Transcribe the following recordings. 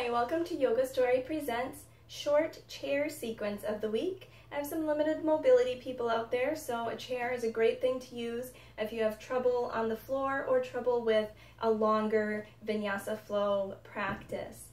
Hi, welcome to Yoga Story Presents Short Chair Sequence of the Week. I have some limited mobility people out there, so a chair is a great thing to use if you have trouble on the floor or trouble with a longer vinyasa flow practice.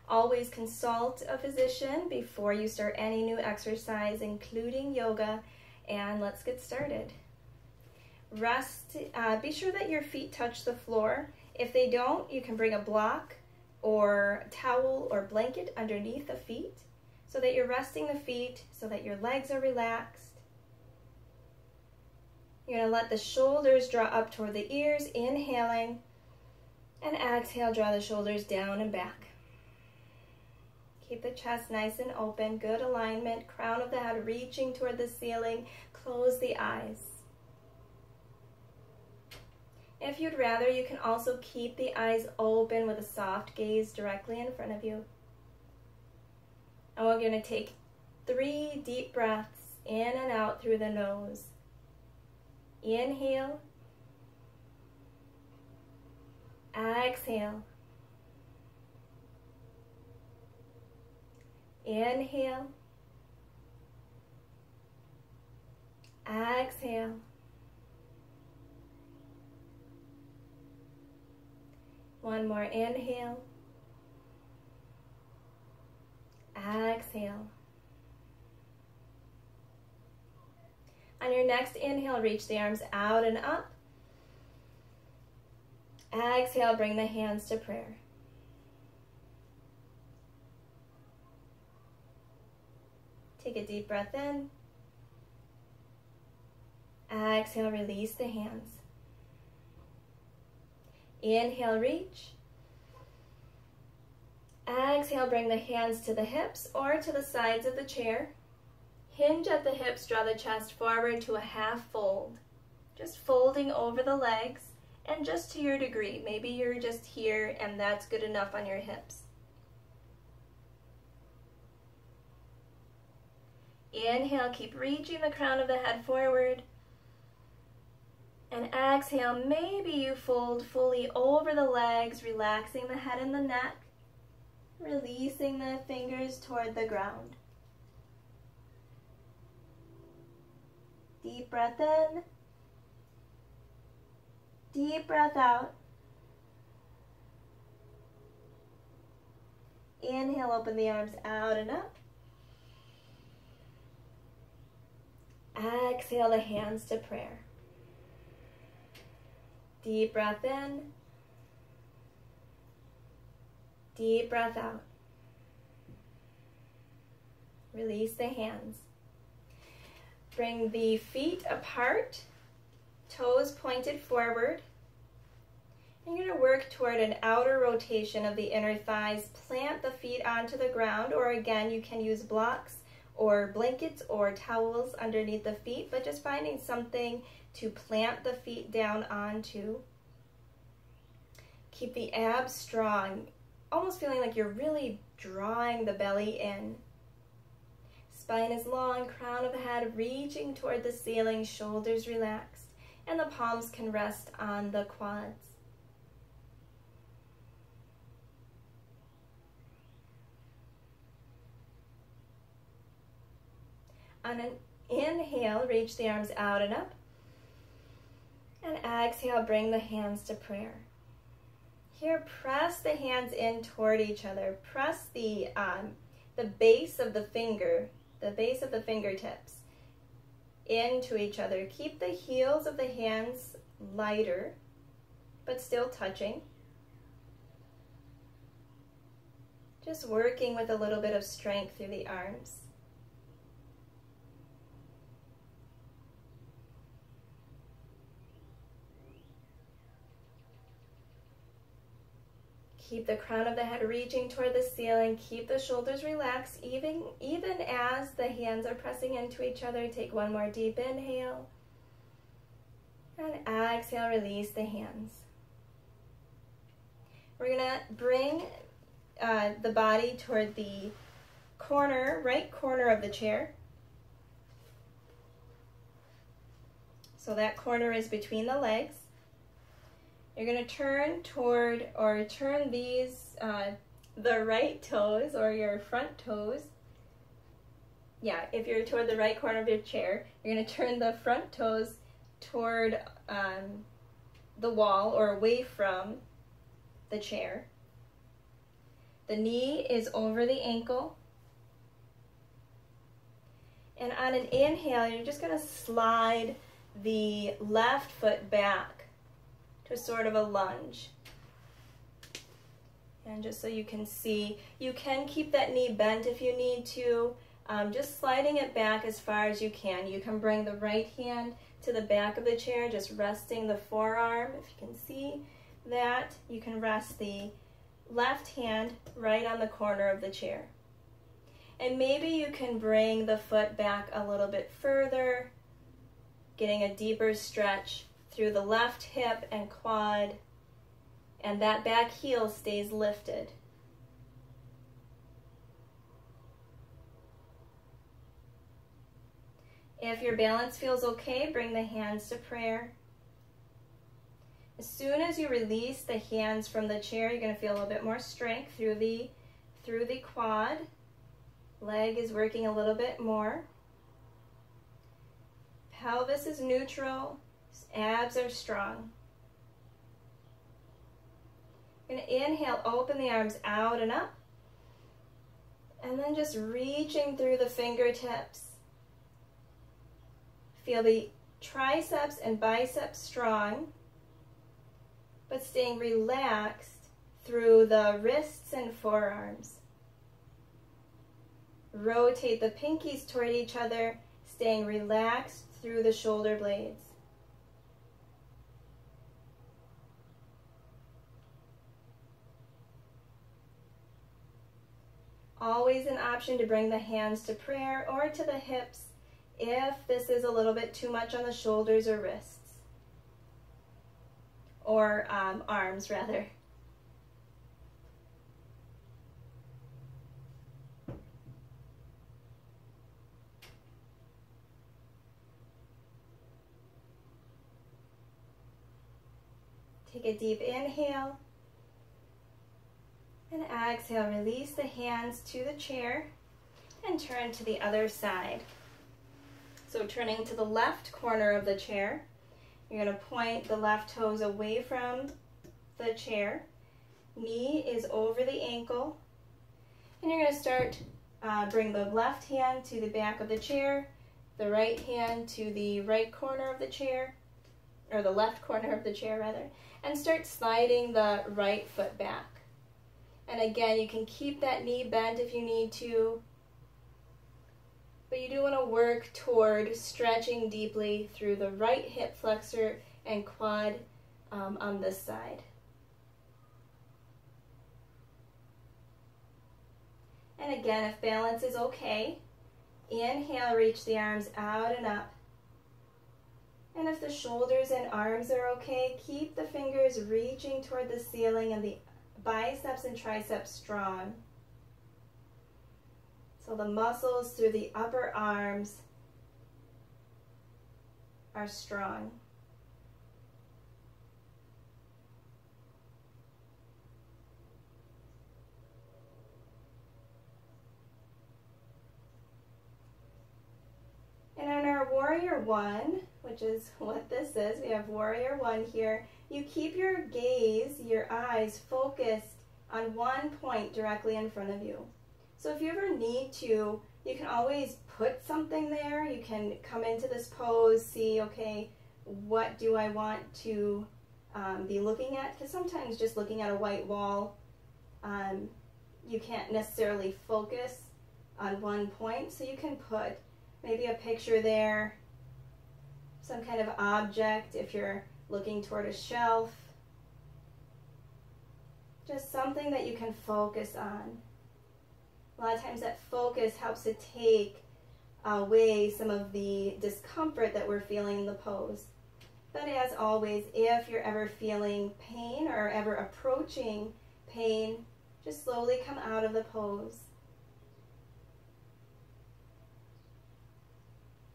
Always consult a physician before you start any new exercise, including yoga, and let's get started. Rest, be sure that your feet touch the floor. If they don't, you can bring a block or a towel or blanket underneath the feet so that you're resting the feet so that your legs are relaxed. You're going to let the shoulders draw up toward the ears, inhaling, and exhale, draw the shoulders down and back. Keep the chest nice and open, good alignment, crown of the head reaching toward the ceiling, close the eyes. If you'd rather, you can also keep the eyes open with a soft gaze directly in front of you. And we're going to take 3 deep breaths in and out through the nose. Inhale. Exhale. Inhale. Exhale. One more inhale. Exhale. On your next inhale, reach the arms out and up. Exhale, bring the hands to prayer. Take a deep breath in. Exhale, release the hands. Inhale, reach. Exhale, bring the hands to the hips or to the sides of the chair. Hinge at the hips, draw the chest forward to a half fold. Just folding over the legs and just to your degree. Maybe you're just here and that's good enough on your hips. Inhale, keep reaching the crown of the head forward. And exhale, maybe you fold fully over the legs, relaxing the head and the neck, releasing the fingers toward the ground. Deep breath in, deep breath out. Inhale, open the arms out and up. Exhale, the hands to prayer. Deep breath in, deep breath out. Release the hands. Bring the feet apart, toes pointed forward. And you're going to work toward an outer rotation of the inner thighs. Plant the feet onto the ground, or again, you can use blocks or blankets or towels underneath the feet, but just finding something to plant the feet down onto. Keep the abs strong, almost feeling like you're really drawing the belly in. Spine is long, crown of the head reaching toward the ceiling, shoulders relaxed, and the palms can rest on the quads. On an inhale, reach the arms out and up. And exhale, bring the hands to prayer. Here, press the hands in toward each other. Press the base of the fingertips into each other. Keep the heels of the hands lighter, but still touching. Just working with a little bit of strength through the arms. Keep the crown of the head reaching toward the ceiling. Keep the shoulders relaxed, even as the hands are pressing into each other. Take one more deep inhale. And exhale, release the hands. We're going to bring the body toward the right corner of the chair. So that corner is between the legs. You're going to turn toward, or turn these, the right toes or your front toes. Yeah, if you're toward the right corner of your chair, you're going to turn the front toes toward the wall or away from the chair. The knee is over the ankle. And on an inhale, you're just going to slide the left foot back to sort of a lunge. And just so you can see, you can keep that knee bent if you need to, just sliding it back as far as you can. You can bring the right hand to the back of the chair, just resting the forearm. If you can see that, you can rest the left hand right on the corner of the chair. And maybe you can bring the foot back a little bit further, getting a deeper stretch through the left hip and quad, and that back heel stays lifted. If your balance feels okay, bring the hands to prayer. As soon as you release the hands from the chair, you're going to feel a little bit more strength through the quad. Leg is working a little bit more. Pelvis is neutral. Abs are strong. You're going to inhale, open the arms out and up. And then just reaching through the fingertips. Feel the triceps and biceps strong, but staying relaxed through the wrists and forearms. Rotate the pinkies toward each other, staying relaxed through the shoulder blades. Always an option to bring the hands to prayer or to the hips if this is a little bit too much on the shoulders or wrists, or arms rather. Take a deep inhale and exhale. Release the hands to the chair and turn to the other side. So turning to the left corner of the chair, you're going to point the left toes away from the chair. Knee is over the ankle. And you're going to start, bring the left hand to the back of the chair, the right hand to the right corner of the chair, or the left corner of the chair rather, and start sliding the right foot back. And again, you can keep that knee bent if you need to, but you do want to work toward stretching deeply through the right hip flexor and quad on this side. And again, if balance is okay, inhale, reach the arms out and up. And if the shoulders and arms are okay, keep the fingers reaching toward the ceiling and the biceps and triceps strong. So the muscles through the upper arms are strong. And on our Warrior One, which is what this is, we have Warrior One here, you keep your gaze, your eyes focused on one point directly in front of you. So if you ever need to, you can always put something there. You can come into this pose, see, okay, what do I want to be looking at? Because sometimes just looking at a white wall, you can't necessarily focus on one point. So you can put maybe a picture there, some kind of object if you're looking toward a shelf. Just something that you can focus on. A lot of times that focus helps to take away some of the discomfort that we're feeling in the pose. But as always, if you're ever feeling pain or ever approaching pain, just slowly come out of the pose.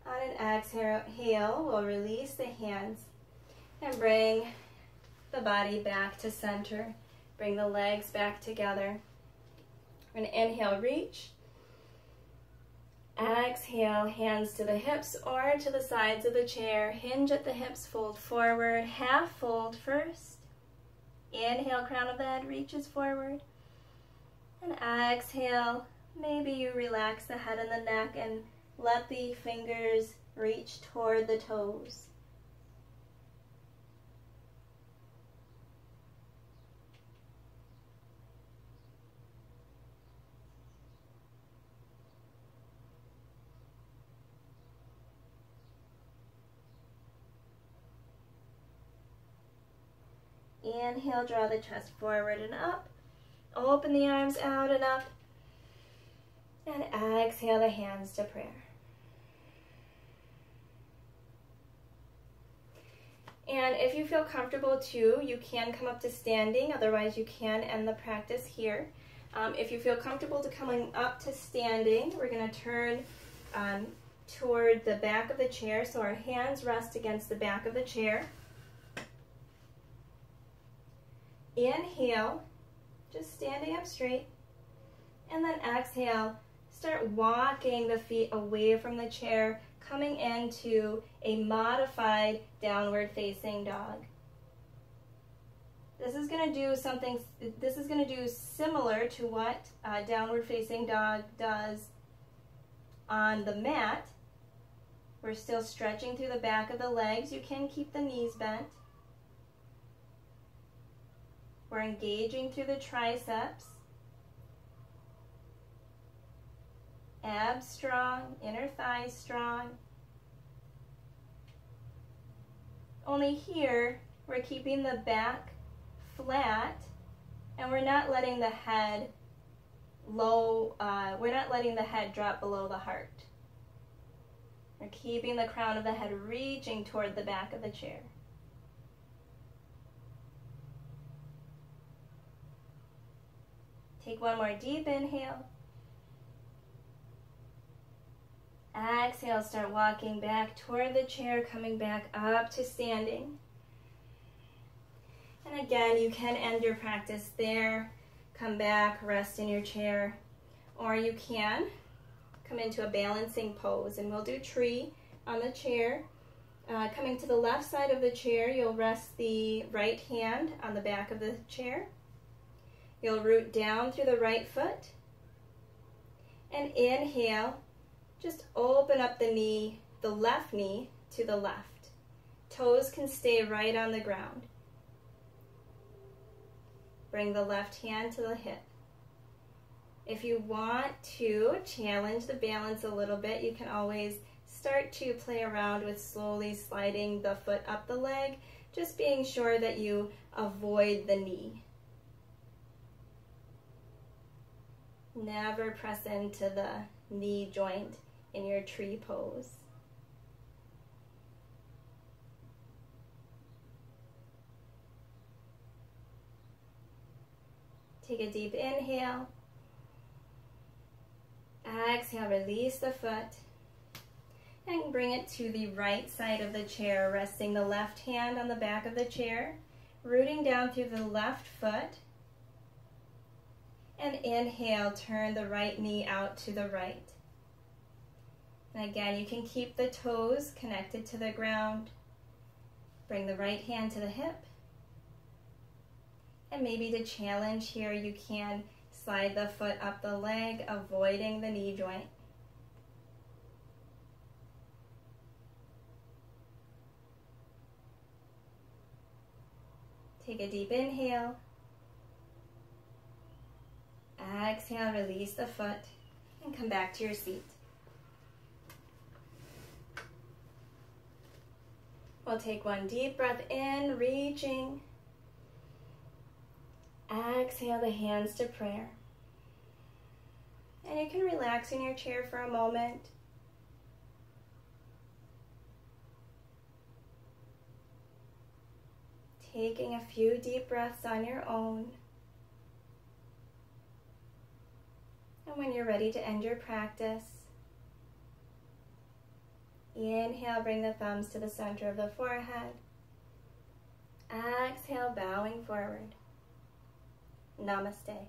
On an exhale, we'll release the hands and bring the body back to center. Bring the legs back together. We're going to inhale, reach. Exhale, hands to the hips or to the sides of the chair. Hinge at the hips, fold forward, half fold first. Inhale, crown of the head reaches forward. And exhale, maybe you relax the head and the neck and let the fingers reach toward the toes. Inhale, draw the chest forward and up. Open the arms out and up. And exhale the hands to prayer. And if you feel comfortable too, you can come up to standing. Otherwise, you can end the practice here. If you feel comfortable to coming up to standing, we're going to turn toward the back of the chair. So our hands rest against the back of the chair. Inhale, just standing up straight. And then exhale, start walking the feet away from the chair, coming into a modified downward facing dog. This is going to do similar to what downward facing dog does on the mat. We're still stretching through the back of the legs. You can keep the knees bent. We're engaging through the triceps. Abs strong, inner thighs strong. Only here, we're keeping the back flat, and we're not letting the head drop below the heart. We're keeping the crown of the head reaching toward the back of the chair. Take one more deep inhale. Exhale, start walking back toward the chair, coming back up to standing. And again, you can end your practice there, come back, rest in your chair, or you can come into a balancing pose, and we'll do tree on the chair. Coming to the left side of the chair, you'll rest the right hand on the back of the chair. You'll root down through the right foot, and inhale, just open up the knee, the left knee to the left. Toes can stay right on the ground. Bring the left hand to the hip. If you want to challenge the balance a little bit, you can always start to play around with slowly sliding the foot up the leg, just being sure that you avoid the knee. Never press into the knee joint in your tree pose. Take a deep inhale. Exhale, release the foot. And bring it to the right side of the chair, resting the left hand on the back of the chair, rooting down through the left foot. And inhale, turn the right knee out to the right. And again, you can keep the toes connected to the ground. Bring the right hand to the hip. And maybe to challenge here, you can slide the foot up the leg, avoiding the knee joint. Take a deep inhale. Exhale, release the foot, and come back to your seat. We'll take one deep breath in, reaching. Exhale the hands to prayer. And you can relax in your chair for a moment. Taking a few deep breaths on your own. And when you're ready to end your practice, inhale, bring the thumbs to the center of the forehead. Exhale, bowing forward. Namaste.